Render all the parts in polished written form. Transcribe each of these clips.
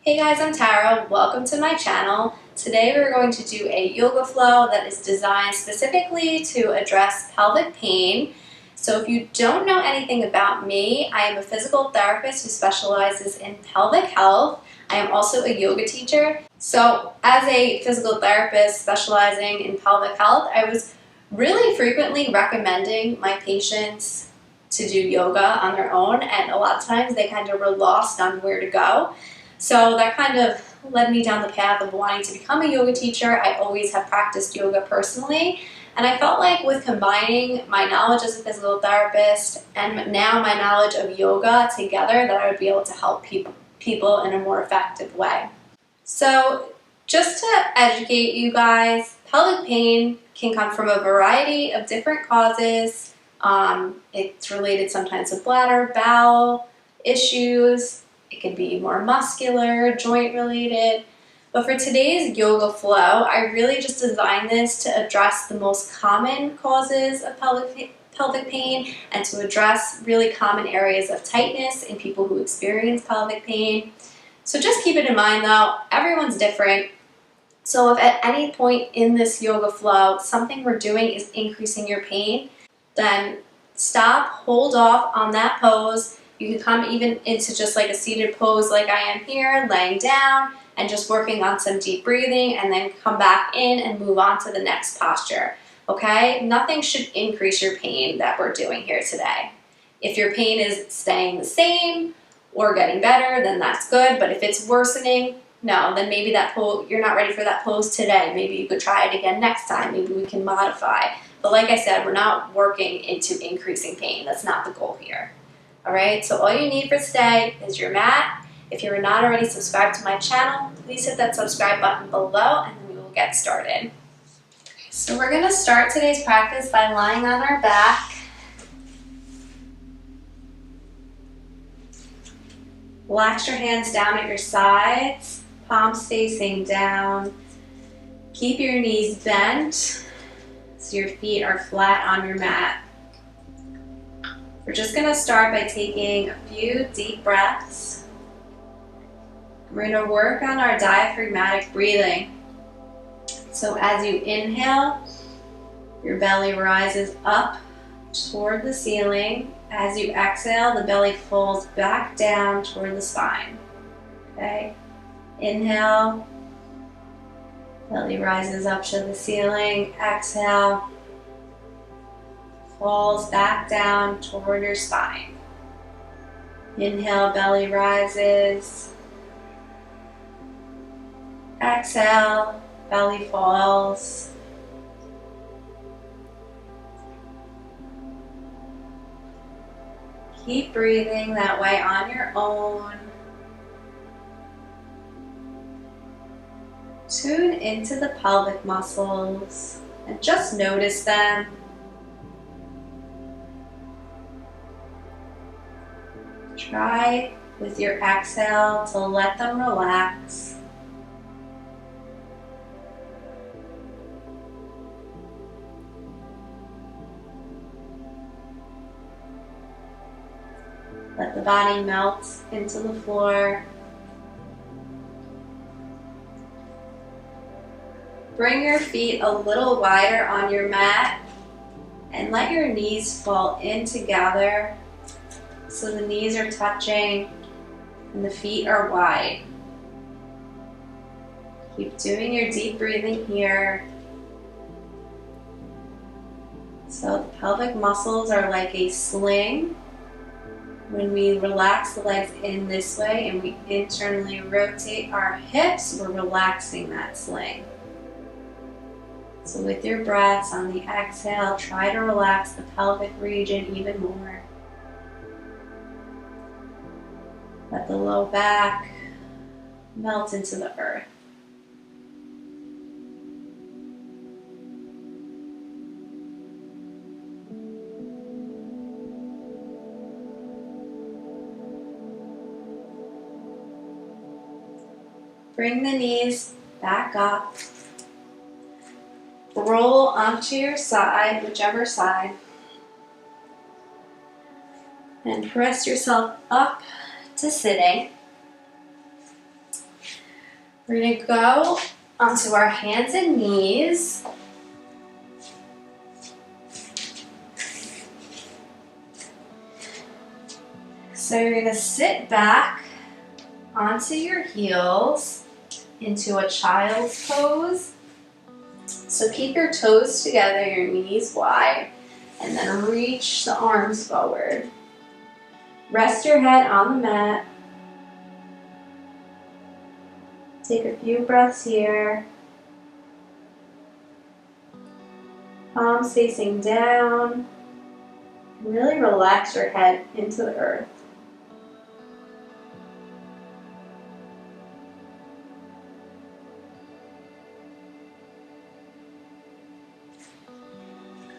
Hey guys, I'm Tara. Welcome to my channel. Today we're going to do a yoga flow that is designed specifically to address pelvic pain. So if you don't know anything about me, I am a physical therapist who specializes in pelvic health. I am also a yoga teacher. So as a physical therapist specializing in pelvic health, I was really frequently recommending my patients to do yoga on their own, and a lot of times they kind of were lost on where to go. So that kind of led me down the path of wanting to become a yoga teacher. I always have practiced yoga personally, and I felt like with combining my knowledge as a physical therapist and now my knowledge of yoga together, that I would be able to help people in a more effective way. So just to educate you guys, pelvic pain can come from a variety of different causes. It's related sometimes to bladder, bowel issues. It can be more muscular, joint related. But for today's yoga flow, I really just designed this to address the most common causes of pelvic pain and to address really common areas of tightness in people who experience pelvic pain. So just keep it in mind though, everyone's different. So if at any point in this yoga flow, something we're doing is increasing your pain, then stop, hold off on that pose. You can come even into just like a seated pose like I am here, laying down and just working on some deep breathing, and then come back in and move on to the next posture, okay? Nothing should increase your pain that we're doing here today. If your pain is staying the same or getting better, then that's good, but if it's worsening, no, then maybe that pose, you're not ready for that pose today. Maybe you could try it again next time. Maybe we can modify. But like I said, we're not working into increasing pain. That's not the goal here. All right, so all you need for today is your mat. If you're not already subscribed to my channel, please hit that subscribe button below and then we will get started. So we're gonna start today's practice by lying on our back. Relax your hands down at your sides, palms facing down. Keep your knees bent so your feet are flat on your mat. We're just going to start by taking a few deep breaths. We're going to work on our diaphragmatic breathing. So as you inhale, your belly rises up toward the ceiling. As you exhale, the belly falls back down toward the spine. Okay? Inhale, belly rises up to the ceiling. Exhale, falls back down toward your spine. Inhale, belly rises. Exhale, belly falls. Keep breathing that way on your own. Tune into the pelvic muscles and just notice them. Try with your exhale to let them relax. Let the body melt into the floor. Bring your feet a little wider on your mat and let your knees fall in together. So the knees are touching and the feet are wide. Keep doing your deep breathing here. So the pelvic muscles are like a sling. When we relax the legs in this way and we internally rotate our hips, we're relaxing that sling. So with your breaths on the exhale, try to relax the pelvic region even more. Let the low back melt into the earth. Bring the knees back up. Roll onto your side, whichever side. And press yourself up to sitting. We're going to go onto our hands and knees. So you're going to sit back onto your heels into a child's pose. So keep your toes together, your knees wide, and then reach the arms forward. Rest your head on the mat. Take a few breaths here. Palms facing down. Really relax your head into the earth.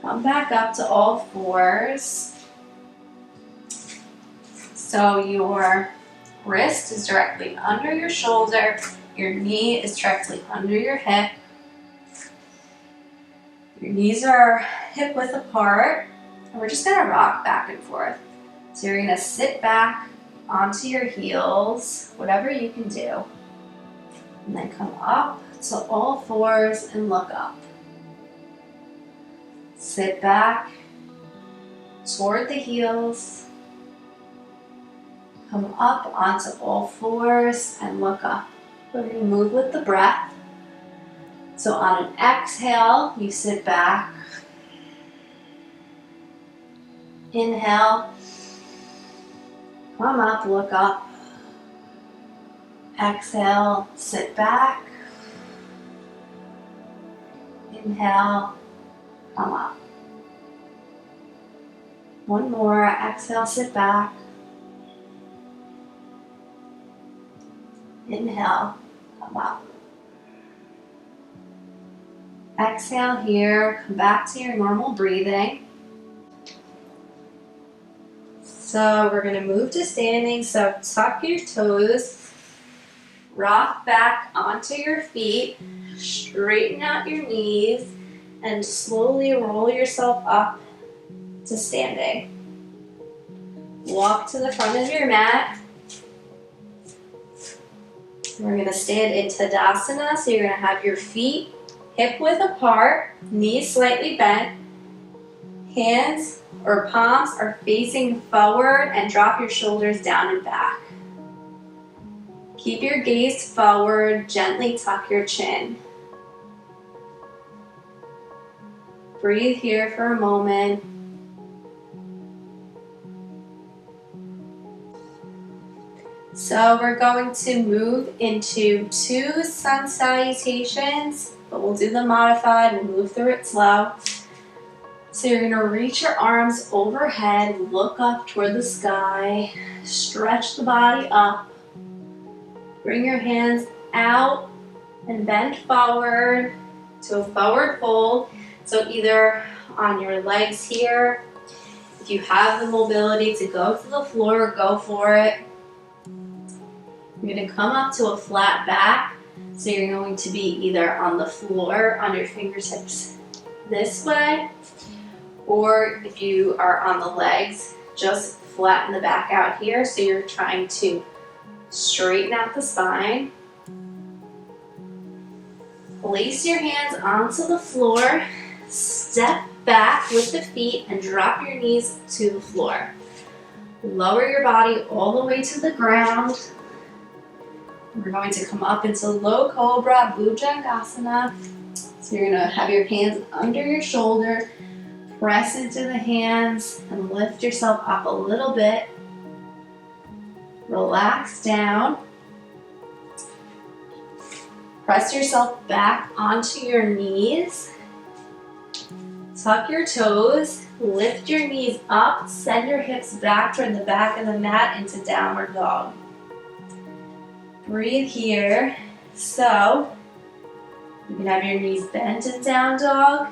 Come back up to all fours. So your wrist is directly under your shoulder, your knee is directly under your hip. Your knees are hip width apart, and we're just gonna rock back and forth. So you're gonna sit back onto your heels, whatever you can do, and then come up to all fours and look up. Sit back toward the heels, come up onto all fours and look up. We're going to move with the breath. So on an exhale, you sit back. Inhale, come up, look up. Exhale, sit back. Inhale, come up. One more, exhale, sit back. Inhale, come up. Exhale here, come back to your normal breathing. So we're gonna move to standing, so tuck your toes, rock back onto your feet, straighten out your knees, and slowly roll yourself up to standing. Walk to the front of your mat. We're going to stand in Tadasana, so you're going to have your feet hip width apart, knees slightly bent, hands or palms are facing forward, and drop your shoulders down and back. Keep your gaze forward, gently tuck your chin. Breathe here for a moment. So we're going to move into 2 sun salutations, but we'll do the modified, we'll move through it slow. So you're gonna reach your arms overhead, look up toward the sky, stretch the body up, bring your hands out and bend forward to a forward fold. So either on your legs here, if you have the mobility to go to the floor, go for it. You're going to come up to a flat back, so you're going to be either on the floor on your fingertips this way, or if you are on the legs, just flatten the back out here, so you're trying to straighten out the spine. Place your hands onto the floor, step back with the feet and drop your knees to the floor. Lower your body all the way to the ground. We're going to come up into low cobra, bhujangasana. So you're going to have your hands under your shoulder, press into the hands and lift yourself up a little bit. Relax down. Press yourself back onto your knees. Tuck your toes, lift your knees up, send your hips back toward the back of the mat into downward dog. Breathe here. So you can have your knees bent in down dog,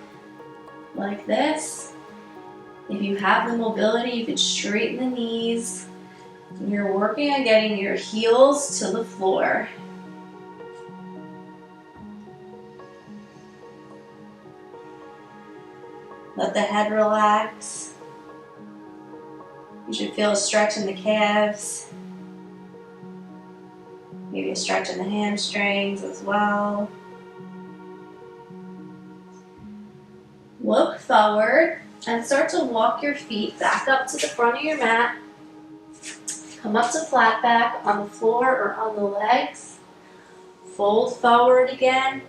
like this. If you have the mobility, you can straighten the knees. And you're working on getting your heels to the floor. Let the head relax. You should feel a stretch in the calves. Maybe a stretch in the hamstrings as well. Look forward and start to walk your feet back up to the front of your mat. Come up to flat back on the floor or on the legs. Fold forward again.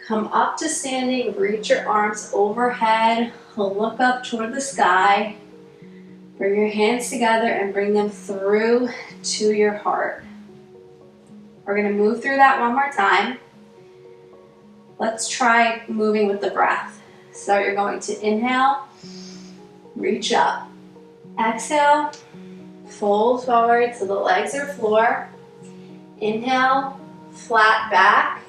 Come up to standing, reach your arms overhead, look up toward the sky. Bring your hands together and bring them through to your heart. We're going to move through that one more time. Let's try moving with the breath. So you're going to inhale, reach up. Exhale, fold forward so the legs are floor. Inhale, flat back.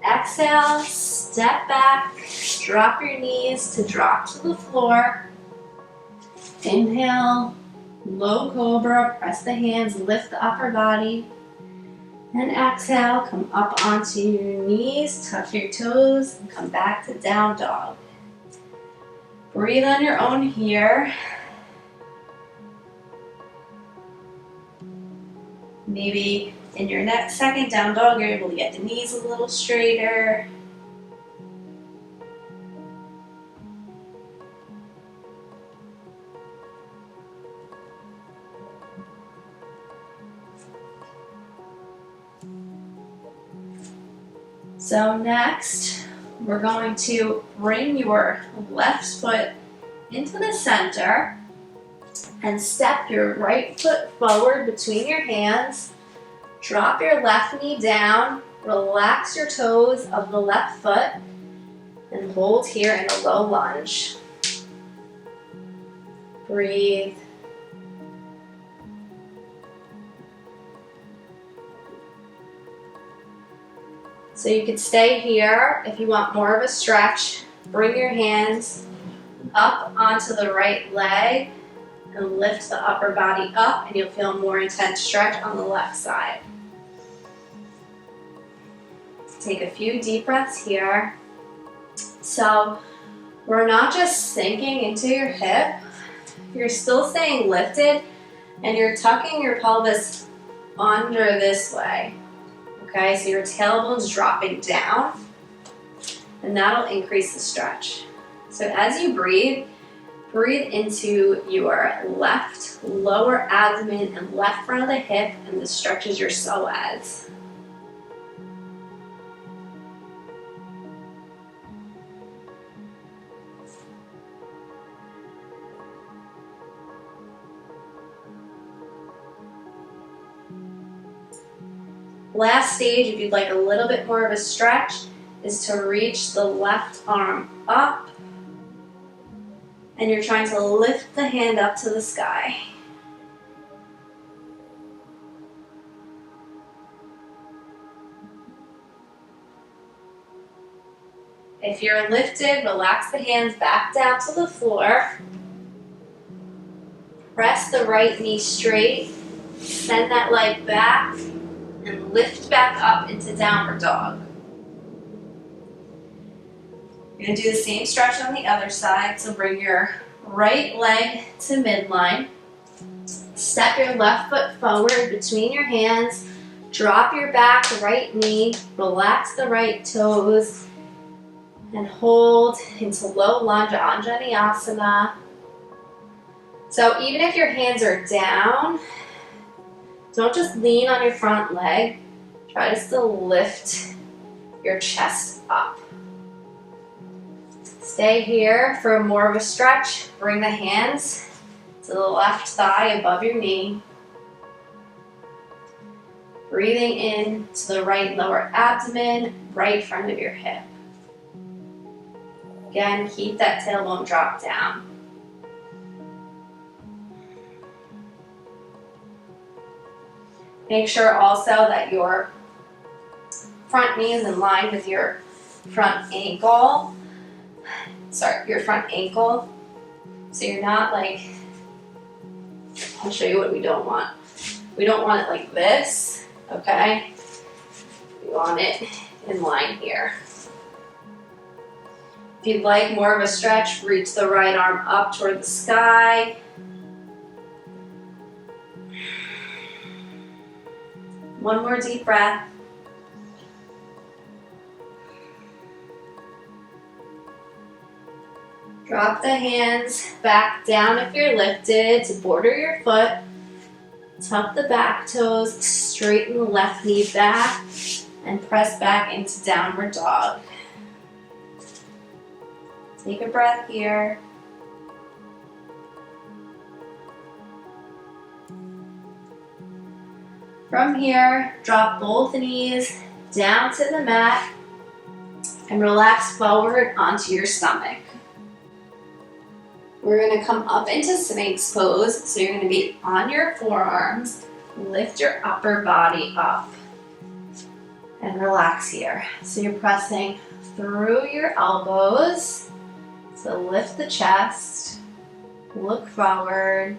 Exhale, step back, drop your knees to drop to the floor. Inhale, low cobra, press the hands, lift the upper body. And exhale, come up onto your knees, tuck your toes, and come back to down dog. Breathe on your own here. Maybe in your next second down dog, you're able to get the knees a little straighter. So next, we're going to bring your left foot into the center and step your right foot forward between your hands. Drop your left knee down, relax your toes of the left foot, and hold here in a low lunge. Breathe. So you can stay here. If you want more of a stretch, bring your hands up onto the right leg and lift the upper body up, and you'll feel more intense stretch on the left side. Take a few deep breaths here. So we're not just sinking into your hip, you're still staying lifted, and you're tucking your pelvis under this way. Okay, so your tailbone's dropping down, and that'll increase the stretch. So as you breathe, breathe into your left lower abdomen and left front of the hip and the stretches your psoas. Last stage, if you'd like a little bit more of a stretch, is to reach the left arm up, and you're trying to lift the hand up to the sky. If you're lifted, relax the hands back down to the floor. Press the right knee straight, send that leg back, and lift back up into downward dog. You're going to do the same stretch on the other side, so bring your right leg to midline. Step your left foot forward between your hands. Drop your back right knee. Relax the right toes. And hold into low lunge, Anjaneyasana. So even if your hands are down, don't just lean on your front leg. Try to still lift your chest up. Stay here for more of a stretch. Bring the hands to the left thigh above your knee. Breathing in to the right lower abdomen, right front of your hip. Again, keep that tailbone drop down. Make sure also that your front knee is in line with your front ankle. Your front ankle. So you're not like, I'll show you what we don't want. We don't want it like this, okay? We want it in line here. If you'd like more of a stretch, reach the right arm up toward the sky. One more deep breath. Drop the hands back down if you're lifted to border your foot. Tuck the back toes, straighten the left knee back, and press back into downward dog. Take a breath here. From here, drop both knees down to the mat and relax forward onto your stomach. We're going to come up into Sphinx pose, so you're going to be on your forearms, lift your upper body up, and relax here. So you're pressing through your elbows, so lift the chest, look forward,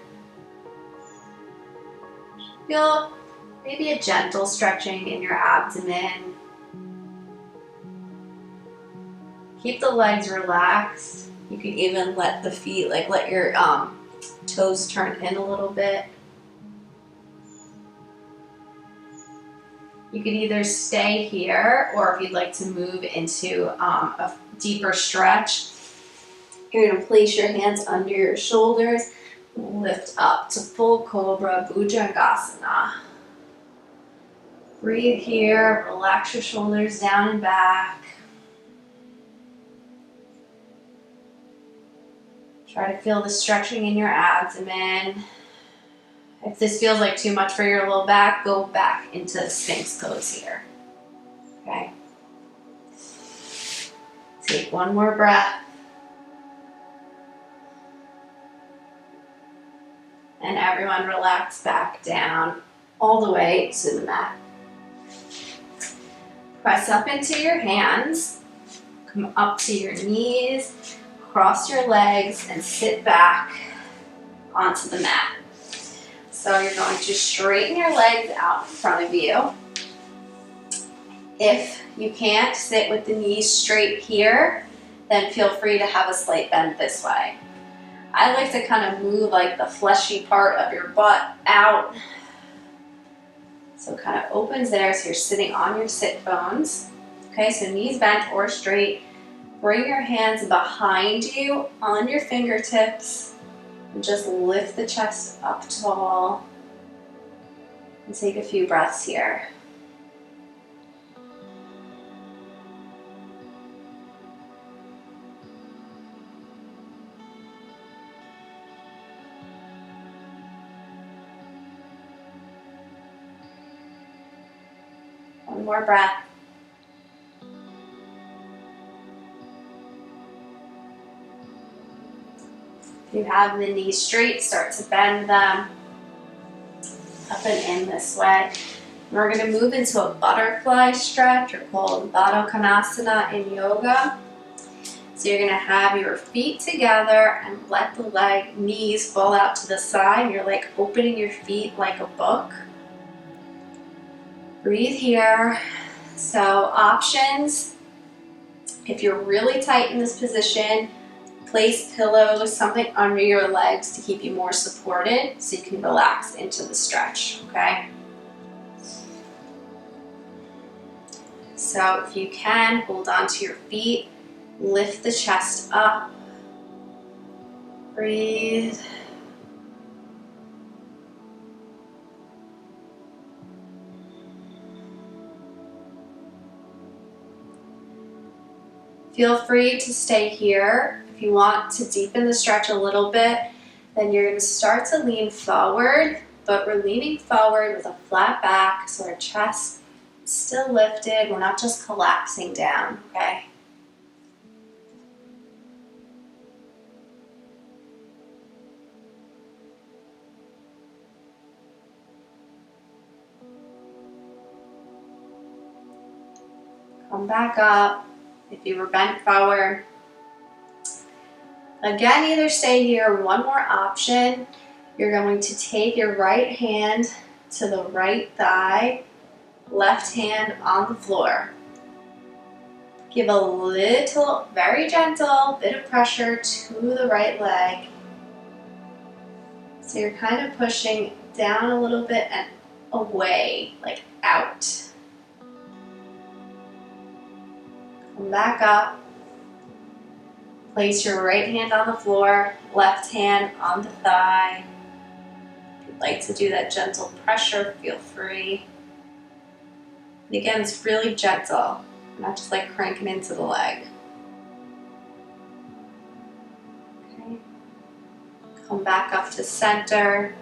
feel maybe a gentle stretching in your abdomen. Keep the legs relaxed. You can even let the feet, let your toes turn in a little bit. You can either stay here, or if you'd like to move into a deeper stretch, you're going to place your hands under your shoulders, lift up to full cobra, bhujangasana. Breathe here, relax your shoulders down and back. Try to feel the stretching in your abdomen. If this feels like too much for your low back, go back into Sphinx pose here. Okay. Take one more breath. And everyone relax back down all the way to the mat. Press up into your hands. Come up to your knees. Cross your legs and sit back onto the mat. So you're going to straighten your legs out in front of you. If you can't sit with the knees straight here, then feel free to have a slight bend this way. I like to kind of move the fleshy part of your butt out. So it kind of opens there, so you're sitting on your sit bones. Okay, so knees bent or straight. Bring your hands behind you on your fingertips and just lift the chest up tall. And take a few breaths here. One more breath. If you have the knees straight, start to bend them up and in this way. And we're going to move into a butterfly stretch, or called Baddha Konasana in yoga. So you're going to have your feet together and let the knees fall out to the side. You're opening your feet like a book. Breathe here. So options, if you're really tight in this position, place pillows, something under your legs to keep you more supported so you can relax into the stretch, okay? So if you can, hold on to your feet, lift the chest up, breathe. Feel free to stay here. If you want to deepen the stretch a little bit, then you're going to start to lean forward, but we're leaning forward with a flat back, so our chest is still lifted. We're not just collapsing down, okay? Come back up. If you were bent forward, again, either stay here. One more option. You're going to take your right hand to the right thigh, left hand on the floor. Give a little, very gentle bit of pressure to the right leg. So you're kind of pushing down a little bit and away, like out. Come back up. Place your right hand on the floor, left hand on the thigh. If you'd like to do that gentle pressure, feel free. And again, it's really gentle, not just like cranking into the leg. Okay. Come back up to center.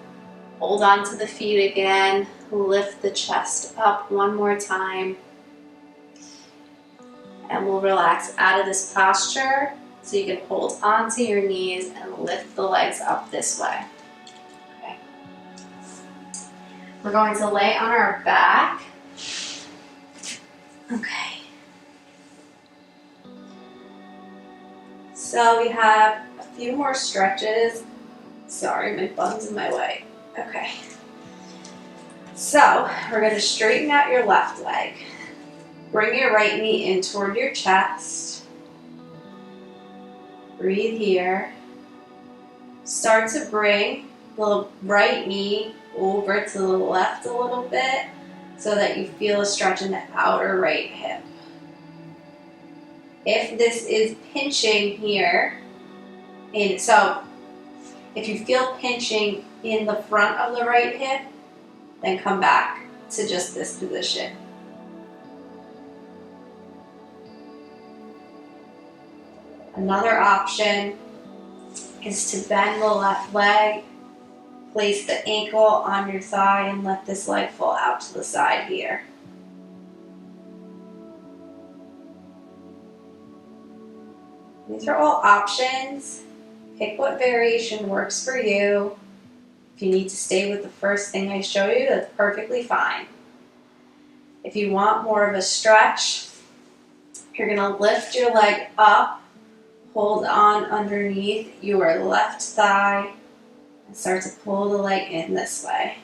Hold on to the feet again. Lift the chest up one more time. And we'll relax out of this posture so you can hold onto your knees and lift the legs up this way. Okay. We're going to lay on our back. Okay. So we have a few more stretches. Sorry, my bun's in my way. Okay. So we're going to straighten out your left leg. Bring your right knee in toward your chest. Breathe here. Start to bring the right knee over to the left a little bit so that you feel a stretch in the outer right hip. If this is pinching here, so if you feel pinching in the front of the right hip, then come back to just this position. Another option is to bend the left leg, place the ankle on your thigh and let this leg fall out to the side here. These are all options. Pick what variation works for you. If you need to stay with the first thing I show you, that's perfectly fine. If you want more of a stretch, you're going to lift your leg up. Hold on underneath your left thigh and start to pull the leg in this way.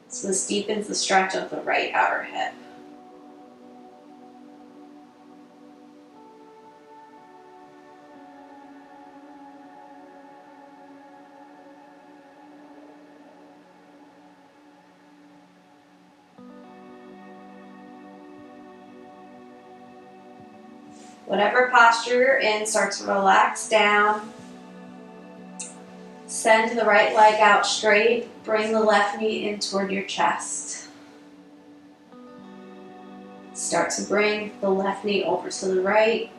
So this deepens the stretch of the right outer hip. Whatever posture you're in, start to relax down. Send the right leg out straight. Bring the left knee in toward your chest. Start to bring the left knee over to the right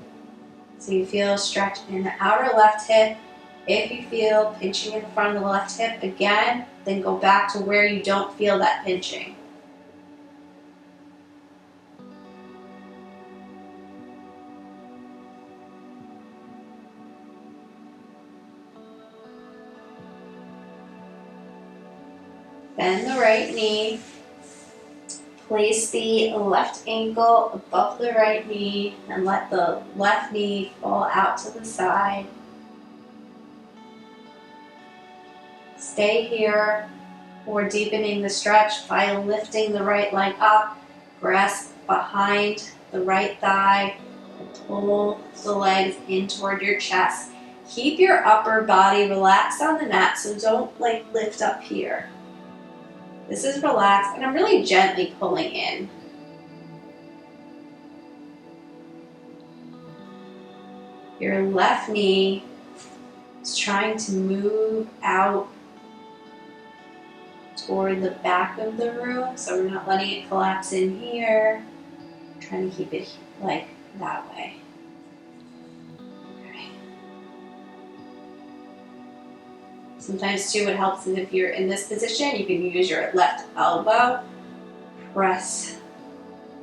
so you feel a stretch in the outer left hip. If you feel pinching in the front of the left hip again, then go back to where you don't feel that pinching. Bend the right knee, place the left ankle above the right knee and let the left knee fall out to the side. Stay here. We're deepening the stretch by lifting the right leg up, grasp behind the right thigh, and pull the legs in toward your chest. Keep your upper body relaxed on the mat, so don't lift up here. This is relaxed, and I'm really gently pulling in. Your left knee is trying to move out toward the back of the room, so we're not letting it collapse in here. We're trying to keep it like that way. Sometimes too, what helps is if you're in this position, you can use your left elbow, press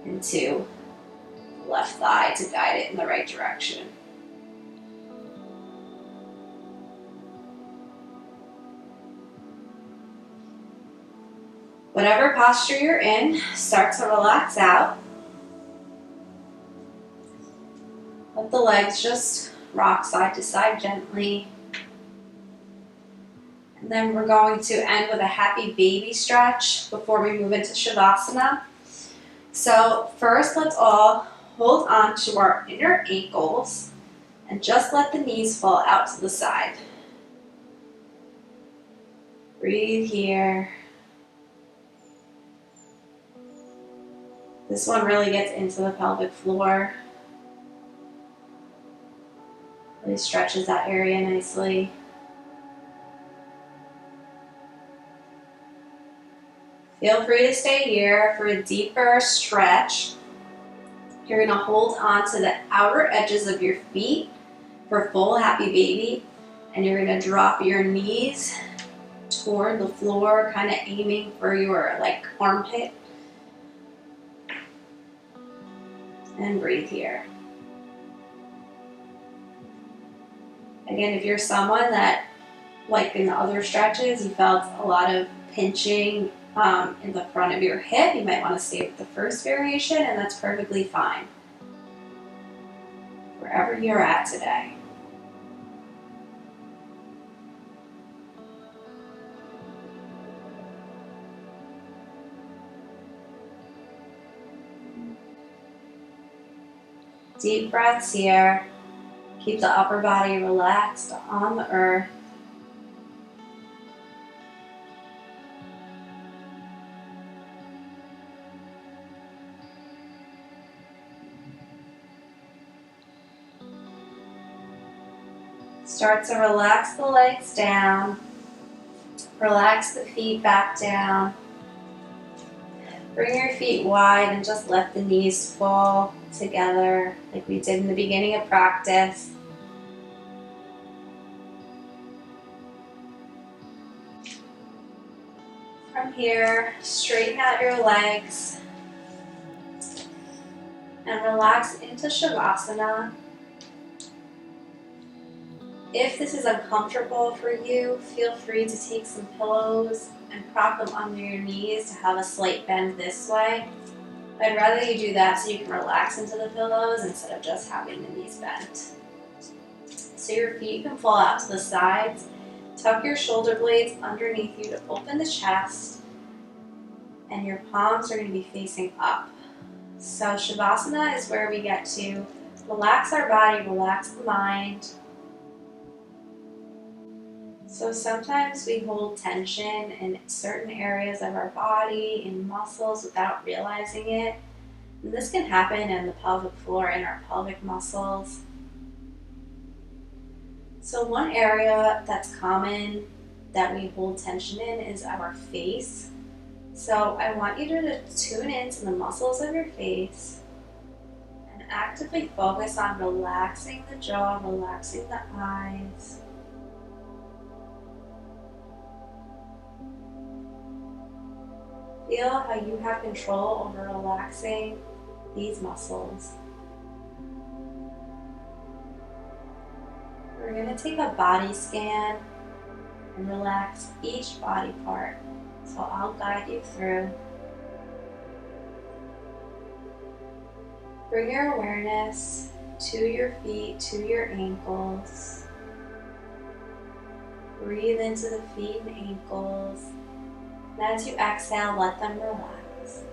into the left thigh to guide it in the right direction. Whatever posture you're in, start to relax out. Let the legs just rock side to side gently. And then we're going to end with a happy baby stretch before we move into shavasana. So first, let's all hold on to our inner ankles and just let the knees fall out to the side. Breathe here. This one really gets into the pelvic floor. Really stretches that area nicely. Feel free to stay here for a deeper stretch. You're going to hold on to the outer edges of your feet for full happy baby. And you're going to drop your knees toward the floor, kind of aiming for your armpit. And breathe here. Again, if you're someone that, like in the other stretches, you felt a lot of pinching in the front of your hip, you might want to stay with the first variation, and that's perfectly fine. Wherever you're at today. Deep breaths here. Keep the upper body relaxed on the earth. Start to relax the legs down. Relax the feet back down. Bring your feet wide and just let the knees fall together like we did in the beginning of practice. From here, straighten out your legs and relax into shavasana. If this is uncomfortable for you, feel free to take some pillows and prop them under your knees to have a slight bend this way. I'd rather you do that so you can relax into the pillows instead of just having the knees bent. So your feet can fall out to the sides. Tuck your shoulder blades underneath you to open the chest, and your palms are going to be facing up. So Shavasana is where we get to relax our body, relax the mind. So sometimes we hold tension in certain areas of our body, in muscles, without realizing it. And this can happen in the pelvic floor, in our pelvic muscles. So one area that's common that we hold tension in is our face. So I want you to tune into the muscles of your face and actively focus on relaxing the jaw, relaxing the eyes. Feel how you have control over relaxing these muscles. We're going to take a body scan and relax each body part. So I'll guide you through. Bring your awareness to your feet, to your ankles. Breathe into the feet and ankles. And as you exhale, let them relax.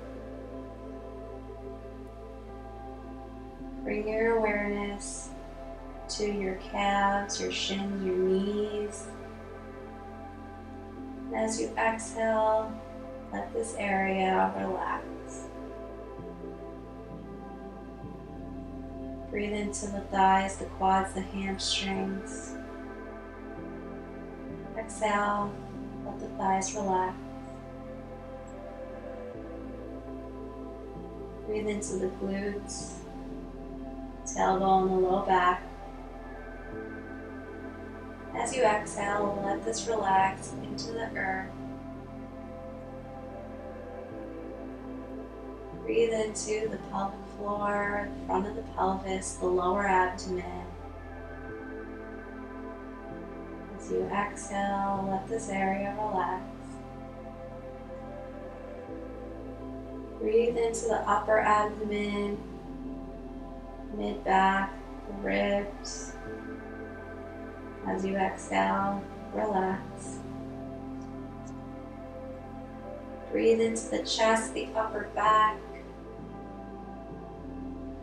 Bring your awareness to your calves, your shins, your knees. And as you exhale, let this area relax. Breathe into the thighs, the quads, the hamstrings. Exhale, let the thighs relax. Breathe into the glutes, tailbone, the low back. As you exhale, let this relax into the earth. Breathe into the pelvic floor, the front of the pelvis, the lower abdomen. As you exhale, let this area relax. Breathe into the upper abdomen, mid-back, the ribs. As you exhale, relax. Breathe into the chest, the upper back.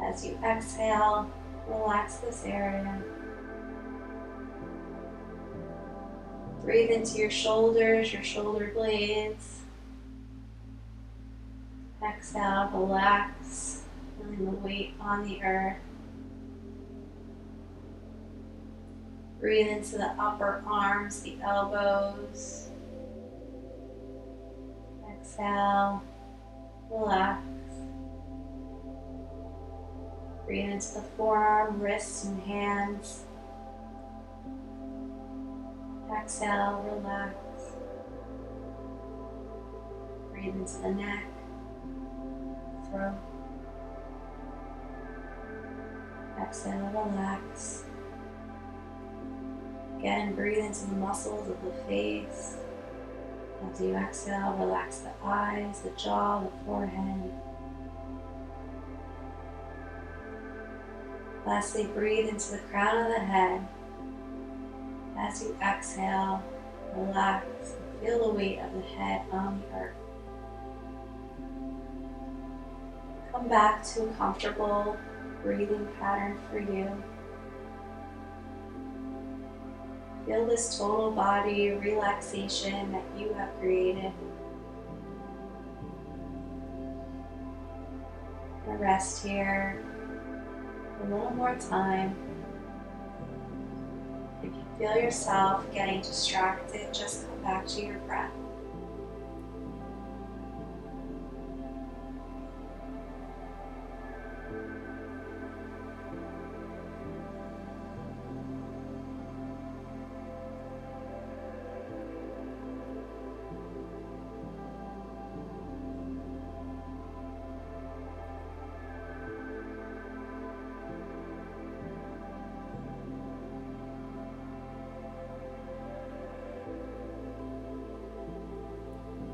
As you exhale, relax this area. Breathe into your shoulders, your shoulder blades. Exhale, relax, feeling the weight on the earth. Breathe into the upper arms, the elbows. Exhale, relax. Breathe into the forearm, wrists, and hands. Exhale, relax. Breathe into the neck, throat. Exhale, relax. Again, breathe into the muscles of the face. As you exhale, relax the eyes, the jaw, the forehead. Lastly, breathe into the crown of the head. As you exhale, relax, and feel the weight of the head on the earth. Come back to a comfortable breathing pattern for you. Feel this total body relaxation that you have created. Rest here a little more time. If you feel yourself getting distracted, just come back to your breath.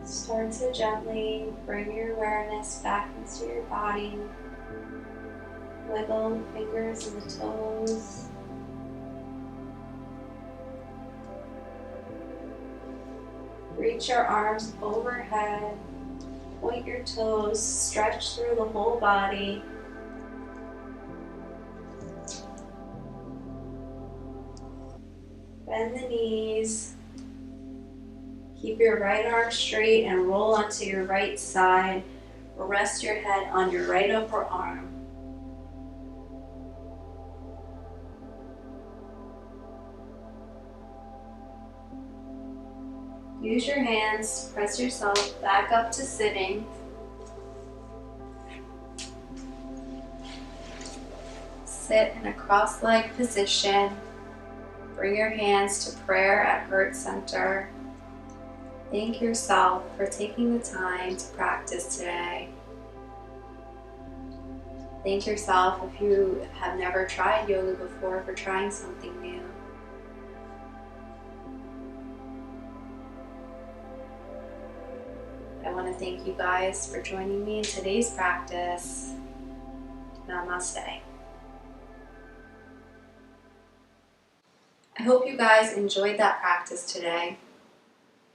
Start to gently bring your awareness back into your body. Wiggle the fingers and the toes. Reach your arms overhead. Point your toes. Stretch through the whole body. Bend the knees. Keep your right arm straight and roll onto your right side. Rest your head on your right upper arm. Use your hands to press yourself back up to sitting. Sit in a cross-legged position. Bring your hands to prayer at heart center. Thank yourself for taking the time to practice today. Thank yourself if you have never tried yoga before for trying something new. I want to thank you guys for joining me in today's practice. Namaste. I hope you guys enjoyed that practice today.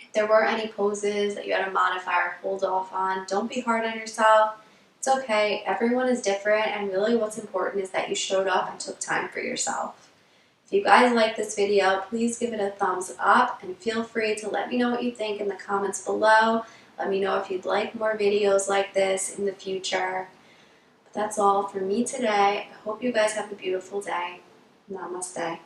If there were any poses that you had to modify or hold off on, don't be hard on yourself. It's okay, everyone is different, and really what's important is that you showed up and took time for yourself. If you guys like this video, please give it a thumbs up and feel free to let me know what you think in the comments below. Let me know if you'd like more videos like this in the future. But that's all for me today. I hope you guys have a beautiful day. Namaste.